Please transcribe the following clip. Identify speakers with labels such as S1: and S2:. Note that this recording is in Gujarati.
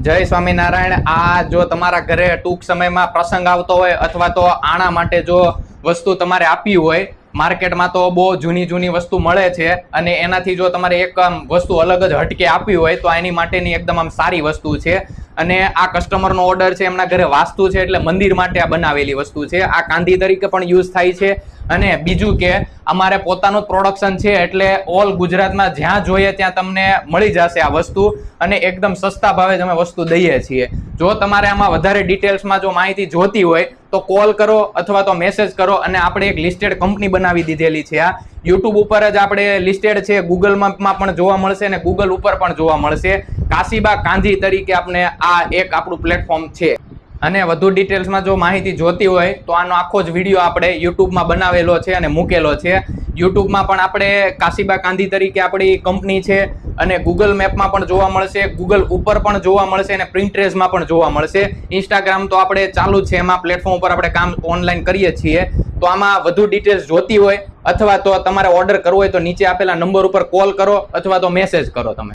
S1: જય સ્વામિનારાયણ। આ જો તમારા ઘરે ટૂંક સમયમાં પ્રસંગ આવતો હોય અથવા તો આના માટે જો વસ્તુ તમારે આપવી હોય, માર્કેટમાં તો બહુ જૂની વસ્તુ મળે છે અને એનાથી જો તમારે એક વસ્તુ અલગ જ હટકે આપવી હોય તો એની માટેની એકદમ આમ સારી વસ્તુ છે। અને આ કસ્ટમરનો ઓર્ડર છે, એમના ઘરે વાસ્તુ છે એટલે મંદિર માટે આ બનાવેલી વસ્તુ છે। આ કાંધી તરીકે પણ યુઝ થાય છે। અને બીજું કે અમારે પોતાનું જ પ્રોડક્શન છે એટલે ઓલ ગુજરાતમાં જ્યાં જોઈએ ત્યાં તમને મળી જશે આ વસ્તુ અને એકદમ સસ્તા ભાવે જ અમે વસ્તુ દઈએ છીએ। જો તમારે આમાં વધારે ડિટેલ્સમાં જો માહિતી જોતી હોય તો કોલ કરો અથવા તો મેસેજ કરો અને આપણે એક લિસ્ટેડ કંપની બનાવી દીધેલી છે। આ યુટ્યુબ ઉપર જ આપણે લિસ્ટેડ છે, ગૂગલ મેપમાં પણ જોવા મળશે અને ગૂગલ ઉપર પણ જોવા મળશે। કાશીબા કાંધી તરીકે આપણે આ એક આપણું પ્લેટફોર્મ છે। અને વધુ ડિટેલ્સમાં જો માહિતી જોતી હોય તો આનો આખો જ વિડીયો આપણે યુટ્યુબમાં બનાવેલો છે અને મૂકેલો છે। યુટ્યુબમાં પણ આપણે કાશીબા કાંધી તરીકે આપણી કંપની છે અને ગૂગલ મેપમાં પણ જોવા મળશે, ગૂગલ ઉપર પણ જોવા મળશે અને પ્રિન્ટરેસમાં પણ જોવા મળશે। ઇન્સ્ટાગ્રામ તો આપણે ચાલુ જ છે, એમાં પ્લેટફોર્મ ઉપર આપણે કામ ઓનલાઈન કરીએ છીએ। તો આમાં વધુ ડિટેલ્સ જોતી હોય અથવા તો તમારે ઓર્ડર કરવો હોય તો નીચે આપેલા નંબર ઉપર કોલ કરો અથવા તો મેસેજ કરો તમે।